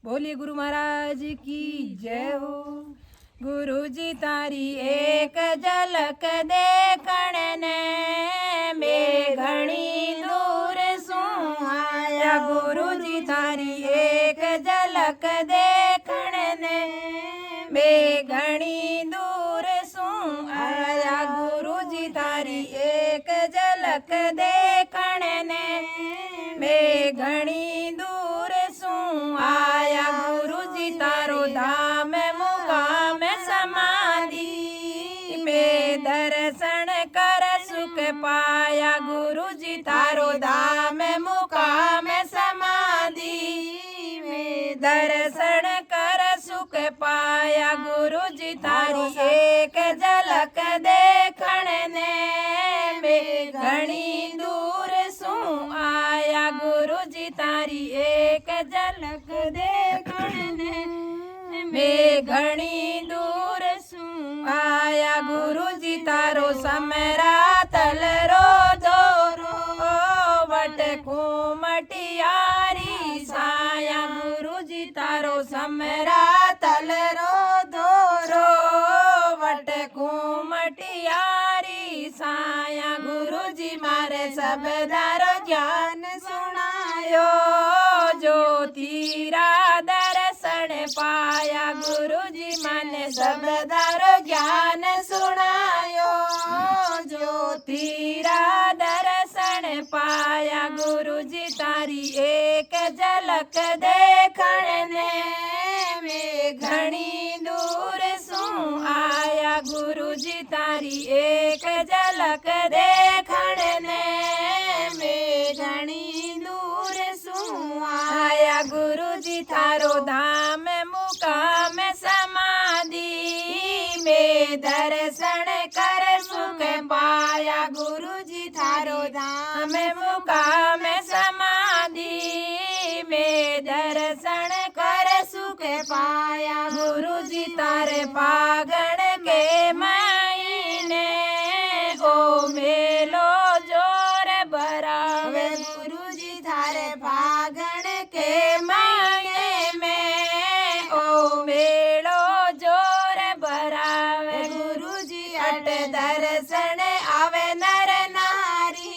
बोलिए गुरु महाराज की जय हो। गुरु जी तारी एक झलक देखण ने मैं घणी दूर सूं आया। गुरु जी तारी एक झलक देखण ने मैं घणी दूर सूं आया। गुरु जी तारी एक झलक देखण ने मैं घणी दूर सूं आया। गुरु जी तारो धाम मुकाम समाधि में दर्शन कर सुख पाया। गुरु जी तारो धाम मुकाम समाधि में दर्शन कर सुख पाया। गुरु जी तारी एक झलक देखण ने मैं घणी दूर सूं आया। गुरु जी तारी एक झलक देखण ने मैं घणी दूर सूं आया। गुरु जी तारो समरा तलरो दोरो वट कुमटियारी साया। गुरु जी तारो समरा तलरो दोरो वट कुमटियारी साया। गुरु जी मारे सबदारो ज्ञान सुनायो ज्योतिरा दर्शन पाया। गुरु जी माने सबदारो ज्ञान सुनायो ज्योतिरा दर्शन पाया। गुरु जी तारी एक झलक देखण ने मैं घणी दूर सूं आया। गुरु जी तारी एक झलक देखण ने मैं घणी दूर सूं आया। गुरु जी थारो धाम मुकाम समाधि में दर्शन कर सुख पाया। गुरु जी थारो धाम मुकाम समाधि में दर्शन कर सुख पाया। गुरु जी तारे पागण के महीने ओ मेलो जोर भरावे। गुरु जी थारे पागण के महीने में ओ मेलो जोर भरावे। गुरु जी अट दर्शन आवे नर नारी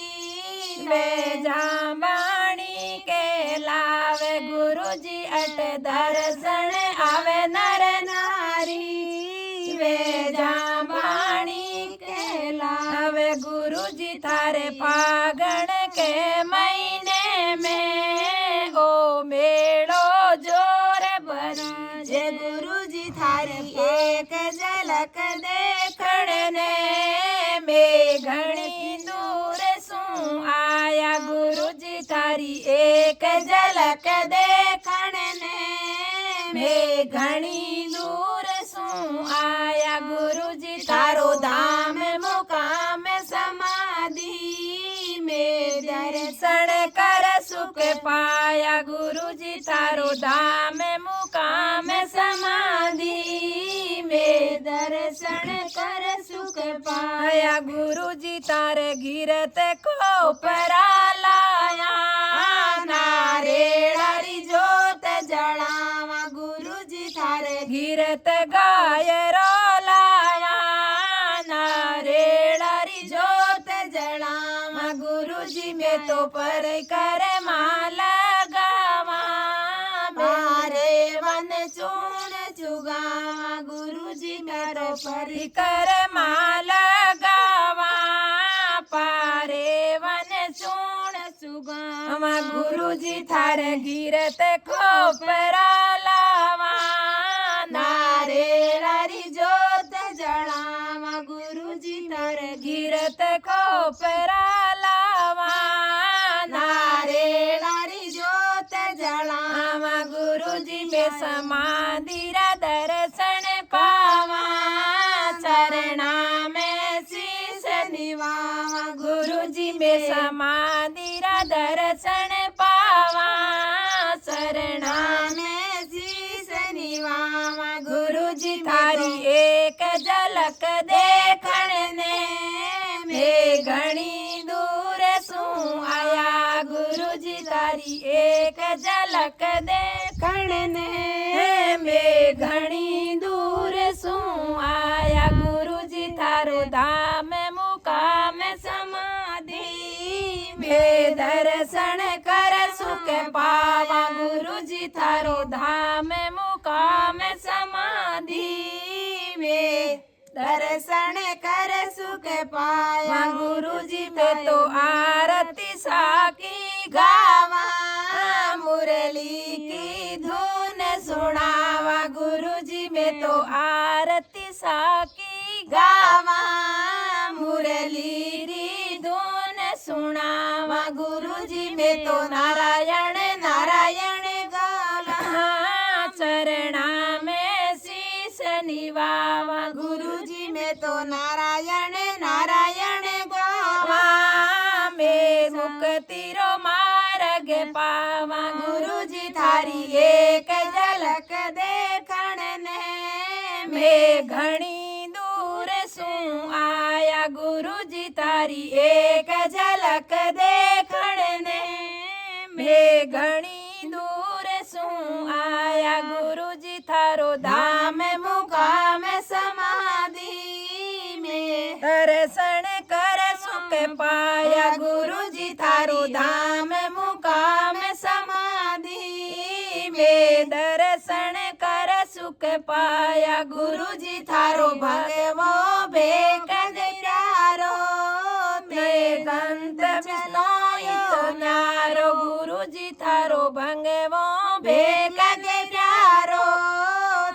वे जामणी के लावे। गुरु जी अट दर्शन आवे नर नारी वे जामणी के लावे। गुरु जी थारे फागण के महीने में ओ मेलो जोर भरा जे। गुरु जी थारी एक झलक देखण ने मैं घणी दूर सूं आया। गुरु जी थारी एक झलक देखण ने मैं घणी दूर सूं आया। गुरु जी थारो धाम मुकाम समाधि में दर्शन कर सुख पाया। गुरु जी थारो धाम मुकाम समाधि में दर्शन कर सुख पाया। गुरु जी तारे गिरत को परालाया नारेड़ी जोत जड़ावा। गुरु जी थारे गिरत गाय रोलाया नारेड़ी जोत जड़ावा। गुरु जी में तो पर कर माला गावा मारे वन चून चुगावा। गुरु जी में तो पर कर माला गावा पारे वन चून चुगावा। गुरु जी थारे गिरत को परालावा नारे लारी जोत जड़ावा। गुरु जी थारे गिरत को परालावा नारे लारी जोत जड़ावा। गुरु जी में समाधि रा दर्शन पावा चरणा में शीश निवावा। गुरु जी में समाधि रा दर्शन पावा चरणा में शीश निवावा। गुरु जी थारी एक झलक देखण ने मैं घणी दूर सूं आया। गुरु जी तारी एक झलक देखण ने दर्शन कर सुख पावा गुरु जी थारो धाम मुकाम समाधि में दर्शन कर सुख पाया गुरु जी में तो आरती साकी गावा मुरली की धुन सुनावा गुरु जी में तो आरती साकी गावा मुरली री धुन सुनावा गुरु जी में तो नारायण नारायण गावा चरणा में शीश निवावा गुरु जी में तो नारायण नारायण गावा में मुक्ति रो मार्ग पावा गुरु जी थारी एक झलक देखण ने मैं घणी दूर सू आया गुरु जी तारी एक झलक देखण ने मैं घणी दूर सू आया गुरु जी थारो धाम मुकाम समाधि में दर्शन कर सुख पाया गुरु जी थारो धाम मुकाम समाधि में दर्शन कर सुख पाया गुरु जी थारो भगवो भेक गिरारो ते गंत बिलोयो न्यारो गुरु जी थारो भगवो भेक गिरारो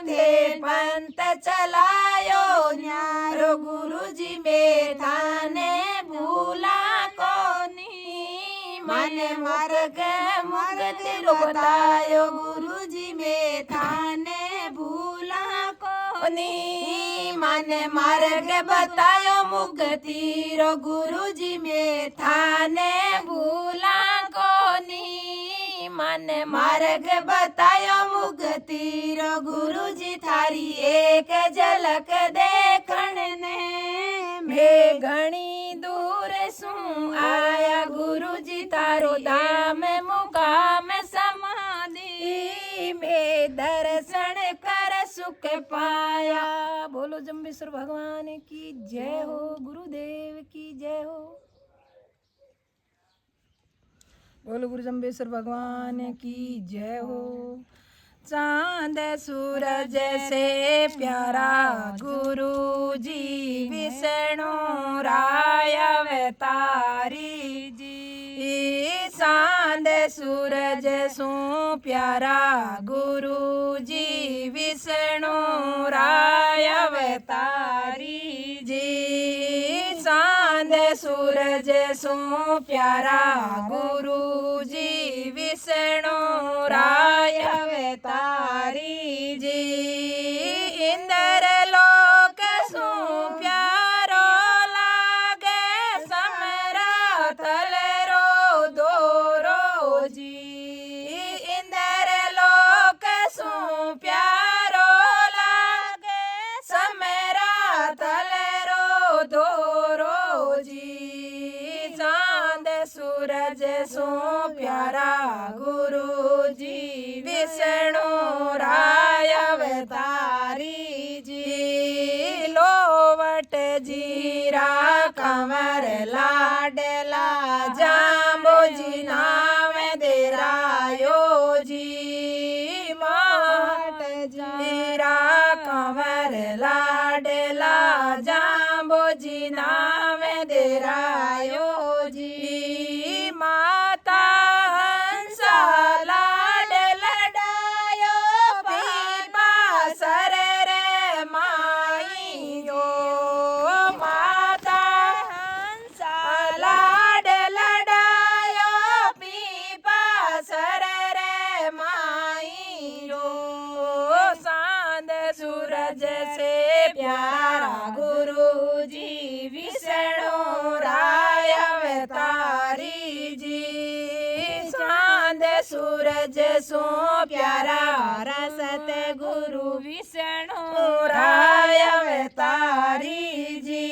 ते पंत चलायो न्यारो गुरु जी में थाने भूला कोनी मन मार्ग मुक्ति रो बतायो गुरु जी में थाने भूला कोनी मन मार्ग बतायो मुक्ति रो गुरु जी में थाने भूला कोनी मन मार्ग बतायो मुक्ति रो गुरु जी थारी एक झलक देखण ने मैं घणी दूर सू आया गुरु जी तारो धाम मुकाम समाधि में दर्शन कर सुख पाया। बोलो जम्बेश्वर भगवान की जय हो, गुरुदेव की जय हो। बोलो गुरु जम्बेश्वर भगवान की जय हो। चांद सूरज से प्यारा गुरु जी विष्णु राय अवतारी जी। चांद सूरज सो प्यारा गुरु जी विष्णु राय अवतारी जी। चांद सूरज सो प्यारा गुरु जी विष्णु राय अवतारी जी। इंद्र लोक सो प्यारो लागे समरातल रो दोरो जी। इंद्र लोक सो प्यारो लागे समरातल रो दोरो जी। चांद सूरज सो प्यारा गुरु जी विष्णु राय अवतारी जी। लोवट जीरा कंवर लाडला जाम्बो जी नाम देरायो जी। माट जीरा कंवर लाडला जाम्बो जी नाम देरायो जी। माता हंसा लाड लडायो पीपा सर रे माईयो। माता हंसा लाड लडायो पीपा सर रे माईयो। चांद सूरज से प्यारा गुरु जी विष्णु राय अवतारी जी। चांद सूरज सो प्यारा रसत गुरु विष्णु राय अवतारी जी।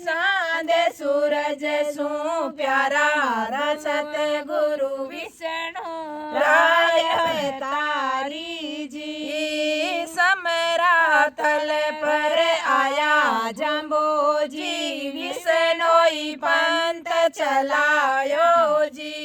चांद सूरज सो प्यारा रसत गुरु विष्णु राय अवतारी जी। समरातल पर आया जम्बो जी विष्णोई पंत चलायो जी।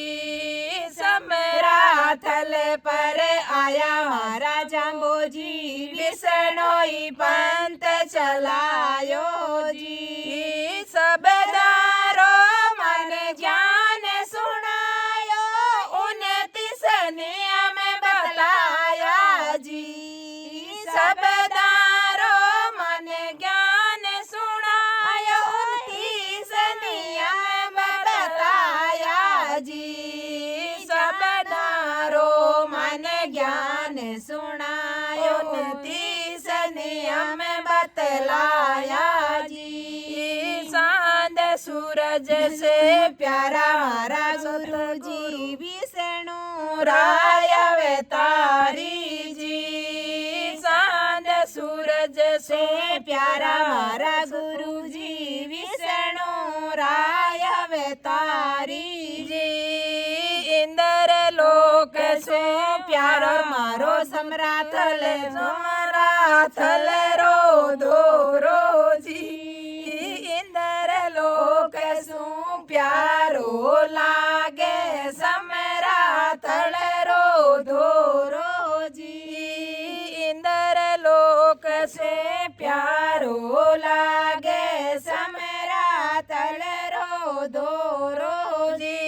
समरा थल पर आया मारा जाम्बोजी, विष्णोई पंथ चलायो जी। सबदारो मन ज्ञान सुनायो, 29 नियम बताया जी। सबदारो मन ज्ञान सुनायो, 29 नियम बताया जी। सबदारो मन ज्ञान सुनायो, 29 नियम बतलाया जी। चांद सूरज से प्यारा हमारा गुरु जी, विष्णु राय अवतारी जी। चांद सूरज से प्यारा हमारा गुरु जी, विष्णु राय अवतारी जी। इंद्र लोक से प्यारो मारो समराथल, समराथल रो धोरो जी। इंद्र लोक सु प्यारो लागे, समराथल रो धोरो जी। इंद्र लोक से प्यारो लागे, समराथल रो धोरो जी।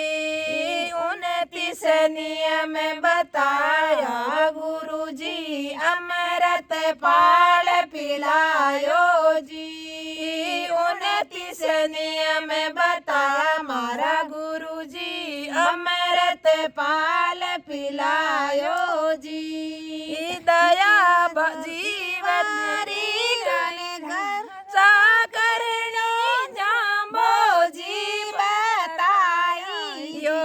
29 नियम बताया गुरु जी, अमृत पाल पिलायो जी। 29 नियम बता मारा गुरु जी, अमृत पाल पिलायो जी। दया जीवन साकरणी जाम्बो जी बताइयो,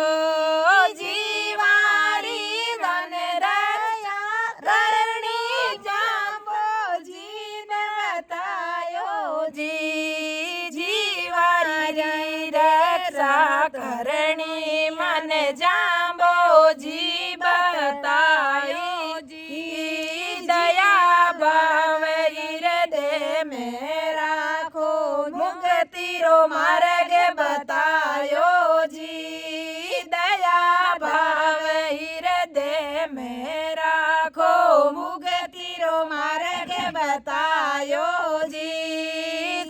जीवारी धन रक्षा करणी जाम्बो जी बतायो जी। जीवारी रक्षा करणी मन जाम्बो जी बतायो जी। दया भाव हृदय में राखो, मुक्ति रो मार्ग बतायो जी। दया भाव हृदय में राखो, मुक्ति रो मार्ग बतायो जी।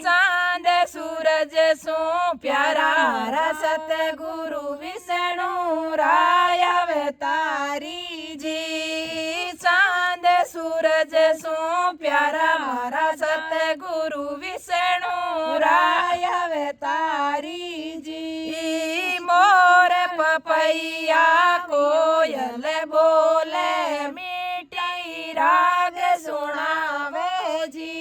चांद सूरज सो प्यारा हमारा सतगुरु, विष्णु राय अवतारी जी। चांद सूरज सो प्यारा हमारा सतगुरु, विष्णु राय अवतारी जी। मोर पपैया कोयल बोले, मीठी राग सुनावे जी।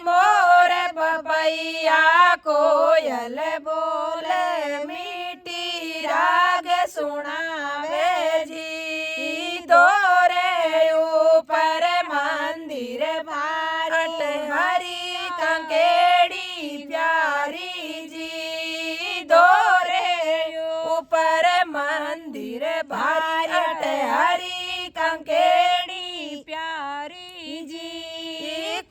मोर पपैया कोयल बोले, मीठी राग सुनावे जी। दोरे ऊपर मंदिर भारत, हरी कंकेड़ी प्यारी जी। दोरे ऊपर मंदिर भारत, हरी कंकेड़ी प्यारी जी।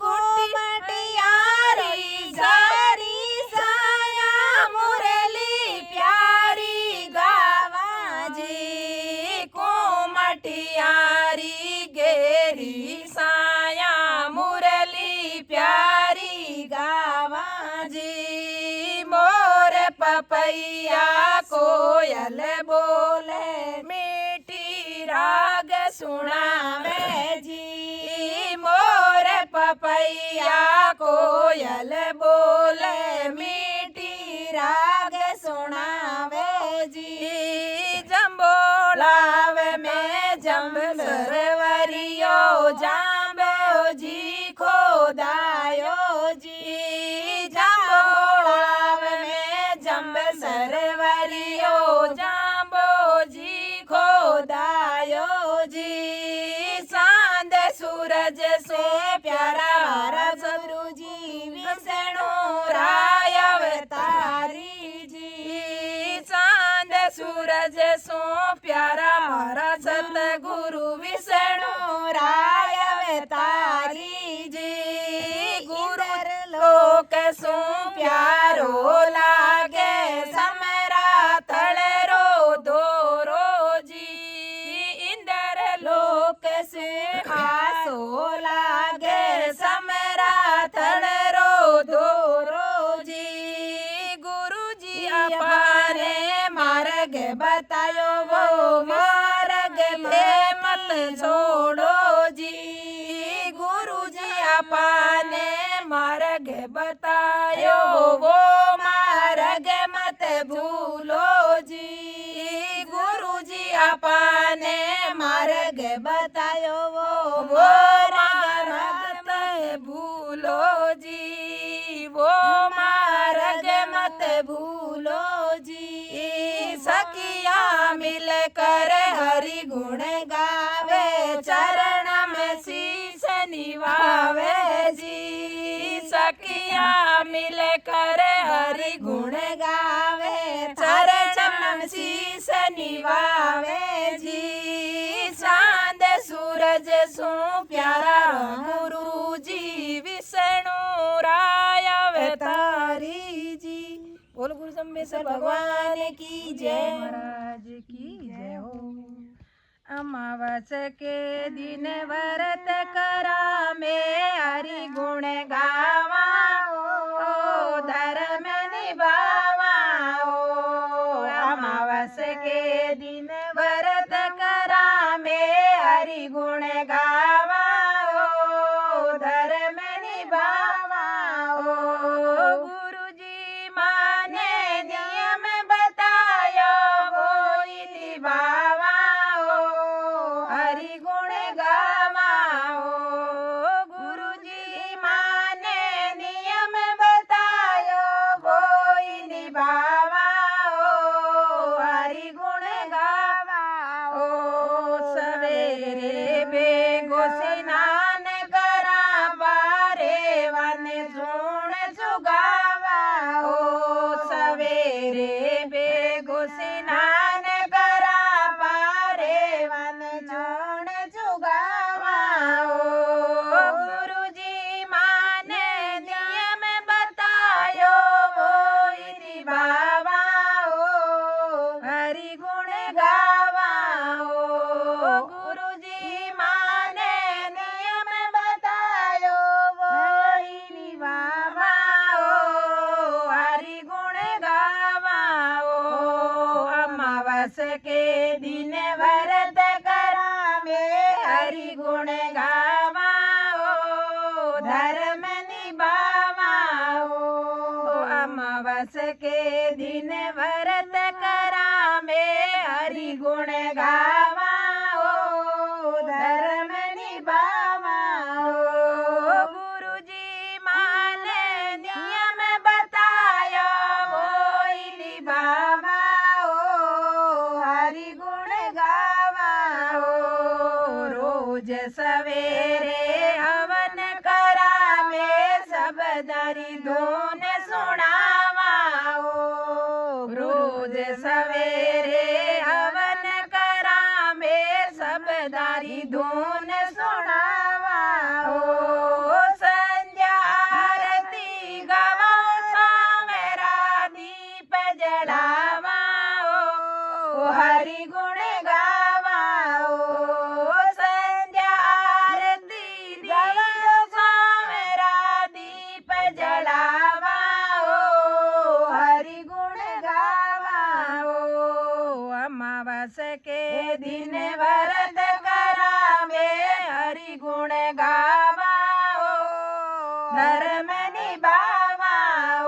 कुमटियारी सारी साया, मुरली प्यारी गावा जी। कुमटियारी गेरी साया, मुरली प्यारी गावा जी। मोर पपैया कोयल बोले, मीठी राग सुनावे जी। मोर पपैया कोयल बोले, मीठी राग सुनावे जी। जम्बोलाव में जम्ब सरवरियो, जाम्बो जी खोदायो जी। जम्बोलाव में जम्ब सरवरियो, जाम्बो जी खोदायो जी। चांद सूरज से प्यारा हमारा गुरु जी, विष्णु राय अवतारी जी। चांद सूरज सो प्यारा हमारा सतगुरु, विष्णु राय अवतारी जी। गुरु लोक सो प्यारो लागे, समरा आपने मार्ग बतायो वो मार्ग मत भूलो जी। गुरुजी आपने मार्ग बतायो वो मार्ग मत भूलो जी। वो मार्ग मत भूलो जी। सखिया मिल कर हरि गुण गावे चरण में शीश निभावे जी। सखिया मिल कर हरि गुण गावे चरण में शीश निभावे जी। चांद सूरज सु प्यारा गुरु जी विष्णु राय अवतारी जी। बोल गुरु सम्मेश्वर भगवान की जय। महाराज की जय हो। अमावस के दिन व्रत करा में हरि गुण गावा ओ धर्म निभावा ओ। अमावस के दिन व्रत करा में हरि गुण गावा ओ धर्म निभावा ओ। गुरुजी माने नियम बतायो वो निभावा ओ हरि गुण गावा ओ। गुरुजी माने नियम बतायो वो निभावा ओ हरि गुण गावा ओ। सवेरे बेगो स्नान करा बारे वन सुन सुगावा ओ। सवेरे बेगो स्नान करा बारे वन सुन सुगावा ओ। गुरुजी माने नियम बतायो वो निभावा ओ हरि गुण गावा ओ। गुरुजी माने नियम बतायो वो निभावा ओ हरि गुण गावा ओ। अमावस के दिन व्रत करा में हरि गुण गावा ओ धर्म निभावा ओ। अमावस के दिन व्रत करा में हरि गुण गावा ओ धर्म निभावा ओ। गुरुजी माने नियम बतायो वो निभावा ओ हरि गुण गावा ओ। रोज सवेरे हवन करा में सब दरी धून सुनावा ओ। रोज सवेरे हवन करा में सब दारी धून सुनावा ओ। संध्या आरती गवा मेरा दीप जलावा ओ हरि गुण गावा ओ। संध्या आरती गवा मेरा दीप जलावा ओ हरि गुण गावा ओ। अमावस के दिन व्रत करा में हरि गुण गावा ओ धर्म निभावा ओ।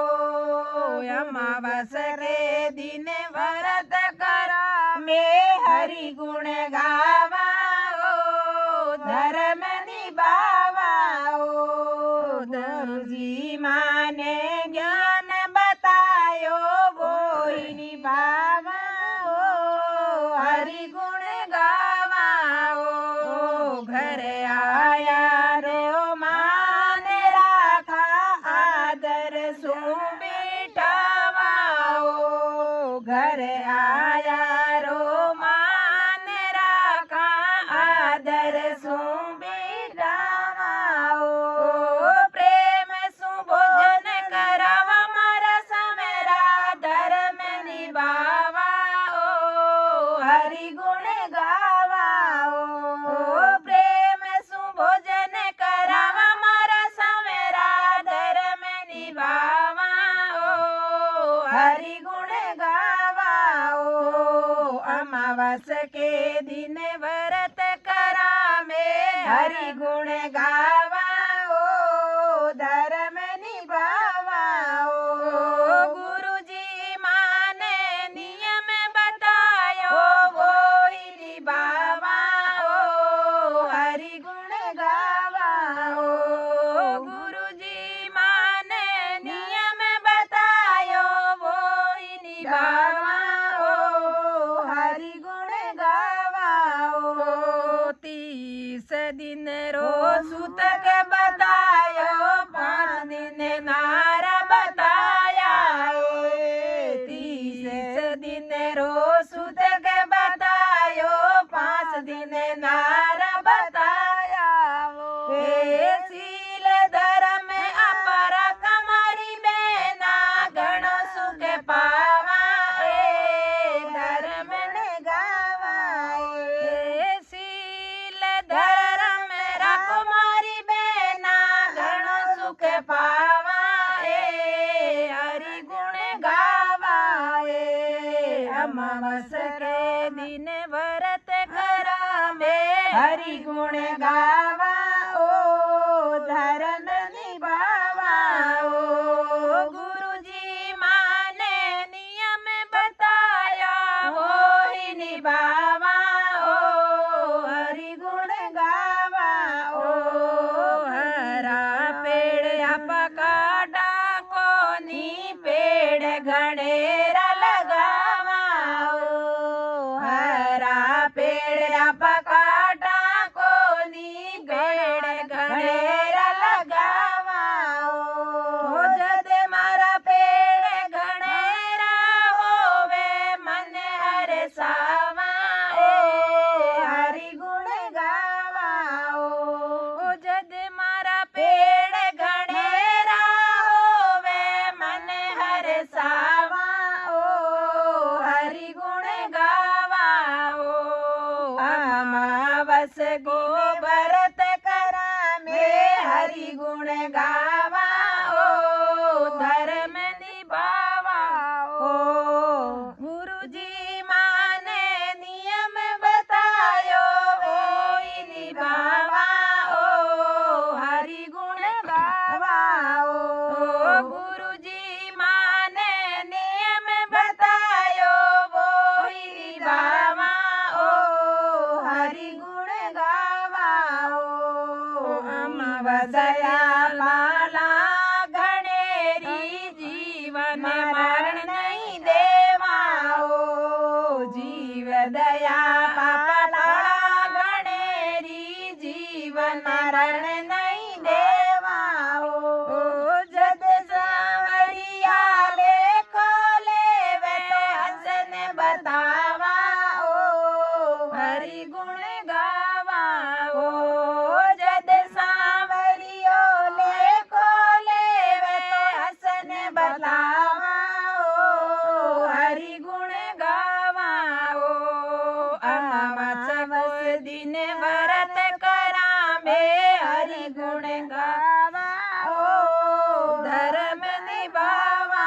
अमावस के दिन व्रत करा में हरि गुण गावा ओ धर्म निभावा ओ। गुरुजी माने ज्ञान बतायो वो निभावा ओ हरि गुण गावा ओ। घर आया रो मान राखा आदर सु बिठावा ओ। घर आया रो मान राखा आदर सु बिठावा ओ। प्रेम सु भोजन करावा मारा समेरा धर्म निभावा ओ हरि गुण गावा ओ। प्रेम सु भोजन करावा मारा समेरा धर्म निभावा ओ हरि गुण गावा ओ। अमावस के दिन व्रत करा में हरि गुण गावा ओ दिन रो सूतक बतायो 5 दिन नार बताया 30 दिन रो सूतक बतायो 5 दिन नार बताया शील धर्म अपर कमारी बेना गण सुख पावा धर्म ने गावा शील धर्म कुमारी बेना गण सुख पावा हरि गुण गावा अमावस के दिन व्रत करा में हरि गुण गावा ओ धर्म निभावा ओ गुरुजी माने नियम बताया वो ही निभावा ओ हरि गुण गावा ओ हरा पेड़ पकाटा कोनी पेड़ घनेरा लगावा ओ हरा पेड़ पकाटा कोनी पेड़ घनेरा लगावा ओ जद मारा पेड़ घनेरा होवे मन हर सावा हरि गुण गावा ओ जद मारा पेड़ घनेरा होवे मन हर सावा ओ हरि गुण गावा ओ अमावस को व्रत करा में हरि गुण गावा ओ धर्म निभावा ओ गुरुजी माने नियम बतायो वो ही निभावा ओ हरि गुण गावा ओ गुरुजी माने नियम बतायो वो ही निभावा ओ हरि गुण गावा ओ अमावस्या माला घनेरी जीवन मरण नहीं देवा ओ जीव दया पापला घनेरी जीवन मरण नहीं देवा ओ जद सांवरिया लेखो लेवे हसन बतावा ओ हरि गुण गावा ओ जद सांवरियो लेखो लेवे हसन बतावा ओ हरि गुण गावा ओ अमावस दिन व्रत करा में हरि गुण गावा ओ धर्म निभावा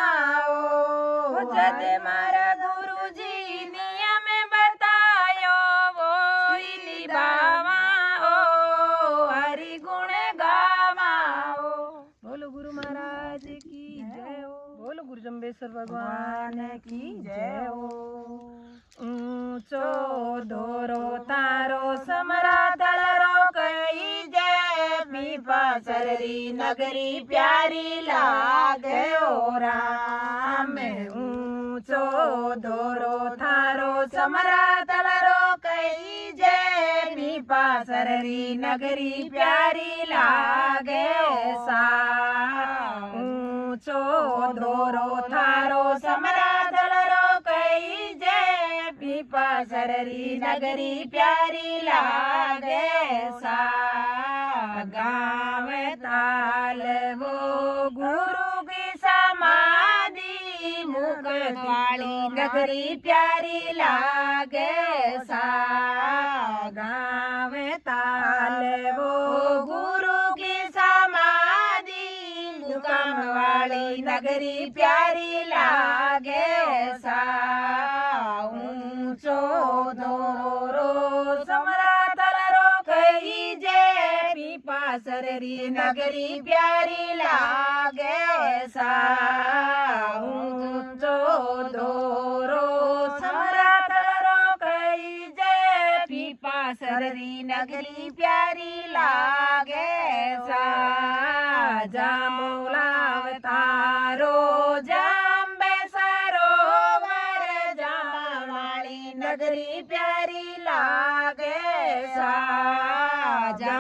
ओ जद मारा गुरुजी नियम बतायो वो ही निभावा ओ हरि गुण गावा ओ बोलो गुरु महाराज की जय हो बोलो गुरु जम्बेश्वर भगवान की जय हो ऊंचो धोरो तारो समरा दलरो कई जय पीपा सररी नगरी प्यारी लागे ओ राम ऊंचो धोरो थारो समरा दलरो कई जय पीपा सररी नगरी प्यारी लागे सा ऊंचो धोरो थारो समरा दलरो कई जय पीपा सररी नगरी प्यारी लागे सा गाँव ताल वो गुरु की समाधि मुकुट वाली नगरी प्यारी लागे सा गाँव ताल वो गुरु की समाधि मुकाम वाली नगरी प्यारी लागे सा ऊंचो धोरो समरा तलरो कही जय पीपा सररी नगरी प्यारी लागे सा ऊंचो धोरो समरा तलरो कही जय पीपा सररी नगरी प्यारी लागे सा जामोलावतारो जाम्बे सरोवर जामावाली नगरी प्यारी लागे सा जा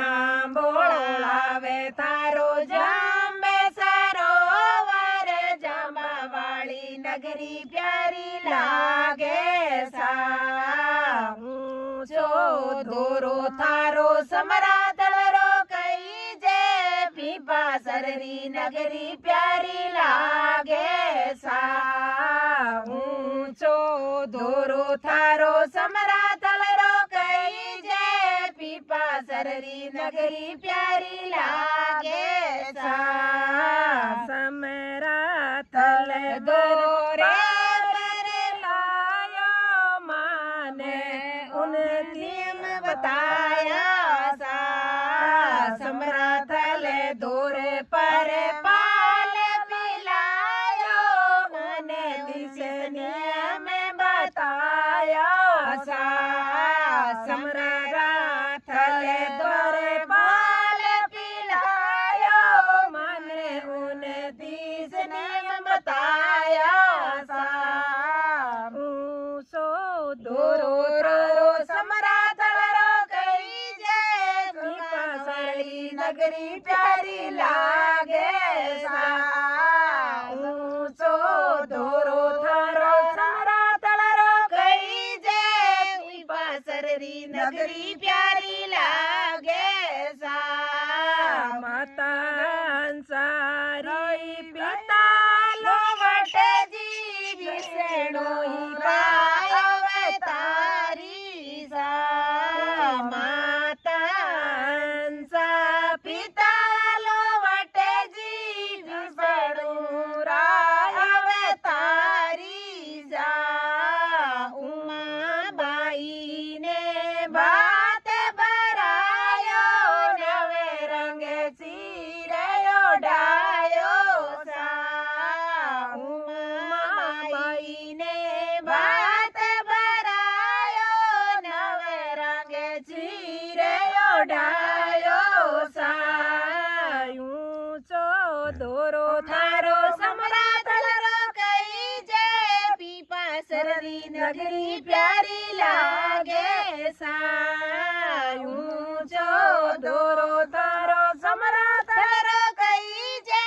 थारो समरातल रो कई जे पीपा सररी नगरी प्यारी लागे सा ऊंचो धोरो थारो समरातल रो कई जे पीपा सररी नगरी प्यारी लागे सा समरातल दोरे बताया सा समरातल दोरे पर पाल पिलायो मने दिसनिया में बताया सा समरातल दोरे पाल पिलायो मने उन दिसनिया बताया सा ऊसो दोरो नगरी प्यारी लागे सा ऊंचो धोरो थारो समरातल रो कई जे पीपा सररी नगरी प्यारी लागे सा माता अंसारी पिता लोवट जी विष्णोई पावे तारी सा माता पिता लोवटे जी विष्णु राय तारी जा उमा बाई ने बात बरायो नवे रंग चीरयो डायो सा उमा बाई ने बात बरायो नवे रंग चीरयो डायो दोरो थारो समरातल रो कई जे पीपा सररी नगरी प्यारी लागे सा ऊंचो दोरो थारो समरातल रो कई जे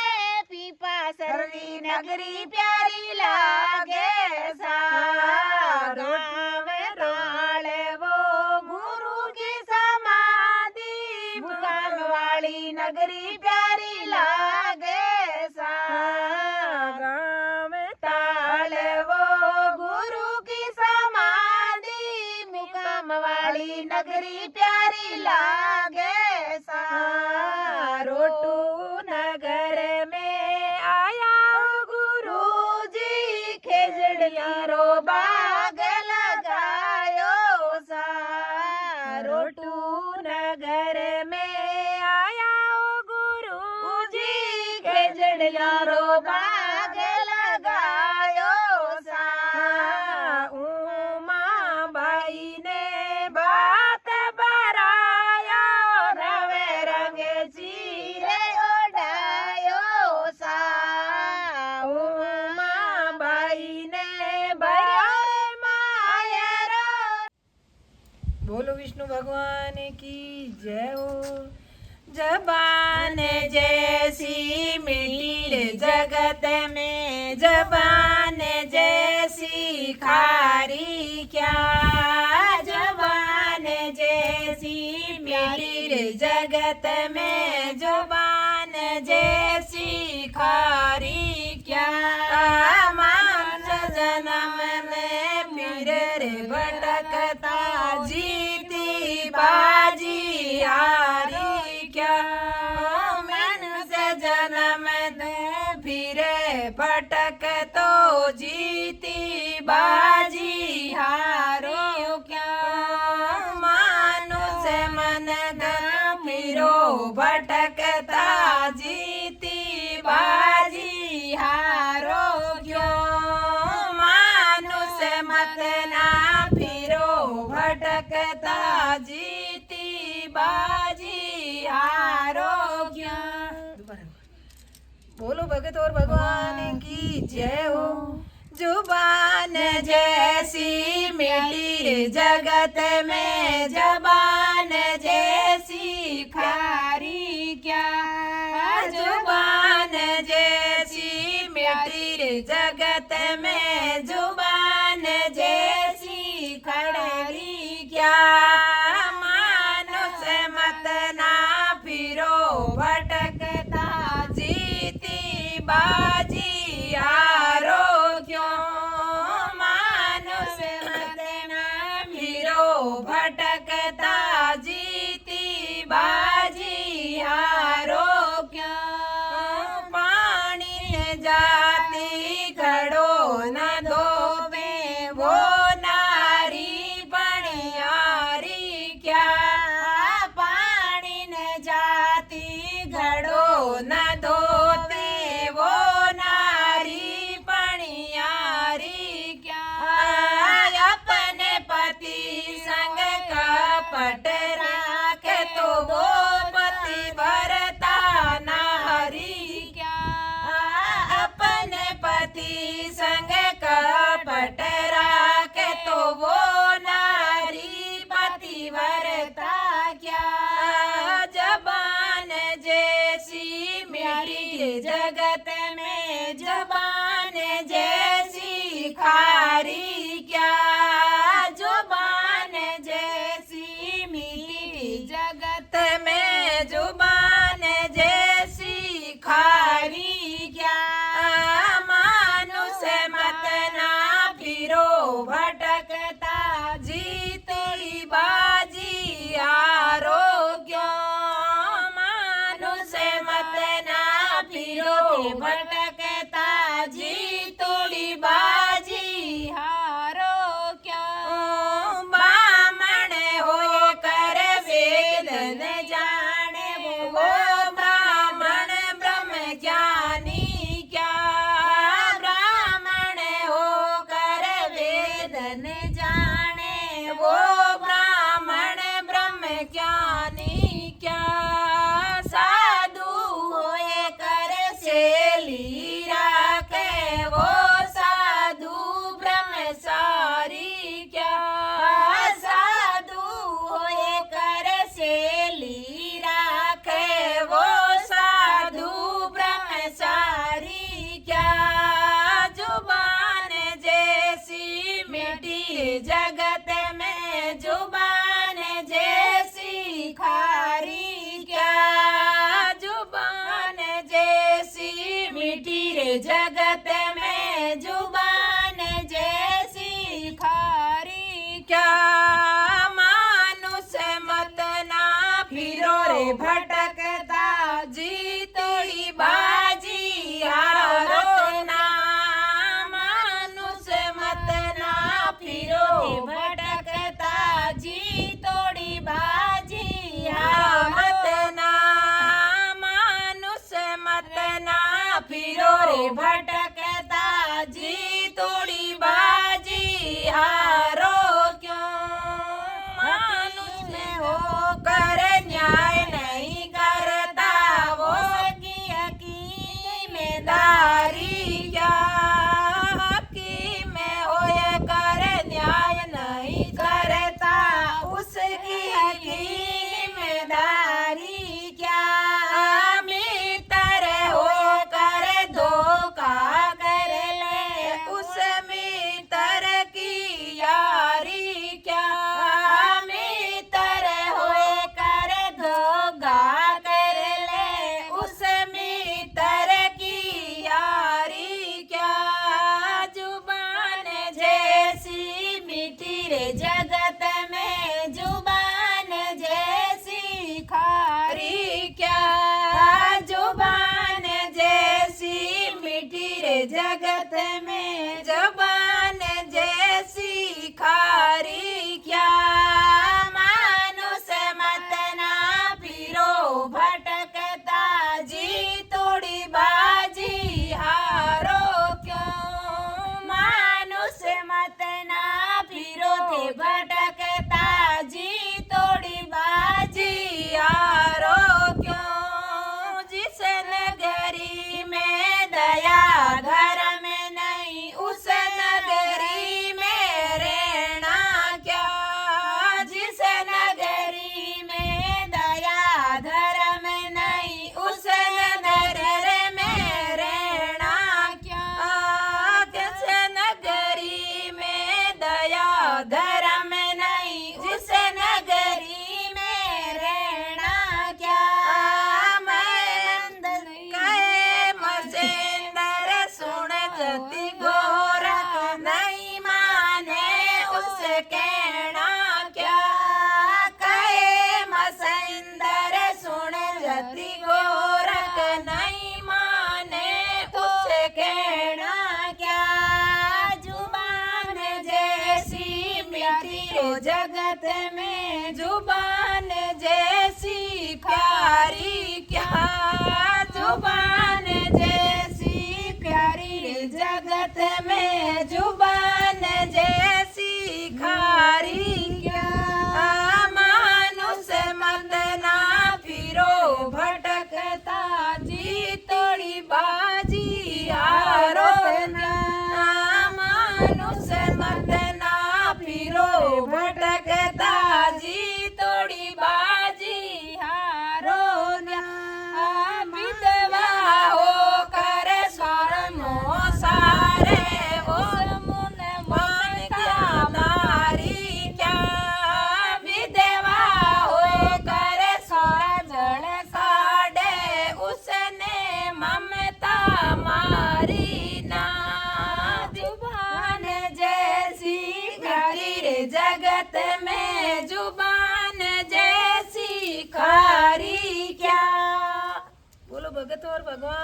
पीपा सररी नगरी प्यारी लागे सा गाँव राले वो गुरु की समाधि भूटान वाली नगरी प्यारी लागे सा गाँव ताल वो गुरु की समाधि मुकाम वाली नगरी प्यारी लागे सा रोटू नगर में आया गुरु जी खेजड़िया रो बाग लगायो सा रोटू नगर में आया गुरु जी खेजड़िया रो बाग लगायो सा उमा बाई ने बात बरायो नवे रंग चीरे ओढ़ायो सा उमा बाई ने बरारे मायरो। बोलो विष्णु भगवान की जय हो। जबान जैसी मिली जगत में जबान जैसी खारी क्या जबान जैसी मिली जगत में जबान जैसी खारी क्या मानव जन्म में फिर रे भटकता जीती बाजी हारी क्या मनुष्य जन्म में फिरे भटक तो जीती बाजी हारो क्या मनुष्य मन धन फिरो भटकता जीती बाजी हारो क्यों मनुष्य मत ना फिरो भटकता जीती बाजी हारो क्या। बोलो भगत और भगवान की जय हो। जुबान जैसी मिली जगत में जबान जैसी खारी क्या जुबान जैसी मिली जगत में जुबान जैसी खड़ी क्या मानो भटकता जीती बाजी हारो क्यों मानुष मत ना फिरो भटकता जीती बाजी हारो क्यों पानी ने जाती घड़ो न धोवे वो नारी बनियारी क्या पानी ने जाती घड़ो न धोते वो नारी बनियारी क्या अपने पति संग कपट राखे तो वो पति भरता नारी क्या अपने पति संग कपट राखे तो वो नारी पति भरता क्या जबान जैसी मेरी जगत में जबान जैसी खारी क्या जुबान जैसी मीठी जगत में जुबान जैसी खारी क्या मानुष मत ना फिरो भटकता जीती बाजी हारो क्यों मानुष मत ना फिरो भटकता जीतोड़ी बाजी हारो क्यों ब्राह्मण हो कर वेद न जाने वो ब्राह्मण ब्रह्म ज्ञानी क्या ब्राह्मण हो कर वेद न जाने वो ब्राह्मण ब्रह्म ज्ञानी क्या साधु होए कर सेली राखे वो साधु ब्रह्मचारी क्या साधु होए कर सेली राखे वो साधु ब्रह्मचारी क्या जुबान जैसी मीठी जगत में जुबान जैसी खारी क्या जुबान जैसी मीठी रे जगत में जुबान जैसी खारी क्या मानुष मत ना फिरो रे भटकता जीतोड़ी बाजी हारो ना मानुष मत ना फिरो भटकता जीतोड़ी बाजी मत ना मानुष मत ना फिरो रे भटकता जीतोड़ी बाजी हारो क्यों मानुष में हो कर न्याय नहीं करता वो की जिम्मेदारी क्या की में होए कर न्याय नहीं करता उसकी जिम्मेदारी क्या मित्र हो कर धोखा कर ले उस मित्र की यारी क्या मित्र हो कर धोखा कर ले उस मित्र की यारी क्या जुबान जैसी मीठी रे जगत में जुबान जैसी खारी क्या जुबान जैसी मीठी रे जगत में जुबान जैसी खारी क्या मानुष मत ना फिरो भटकता जीतोड़ी बाजी हारो क्यों मानुष मत ना फिरो थे भटकता जीतोड़ी बाजी हारो क्यों जिस नगरी में दया धर्म नहीं अति गोरख नहीं माने उसे कहना क्या। जुबान जैसी मीठी रो जगत में जुबान जैसी खारी क्या। जुबान जैसी प्यारी रे जगत में जुबान जैसी खारी क्या। मानुष मत ना फिरो भटकता जी तोड़ी बाजी हारो ना। मानुष मत ना फिरो भटकता जी तोड़ी बाजी हारो ना। विधवा हो कर शर्मो सारे उस मुन मान क्या मारी क्या। विधवा हो कर जड़ काढ़े उसने ममता मारी ना। जुबान जैसी प्यारी रे जगत में जुबान जैसी खारी क्या। बोलो भगत और भगवान।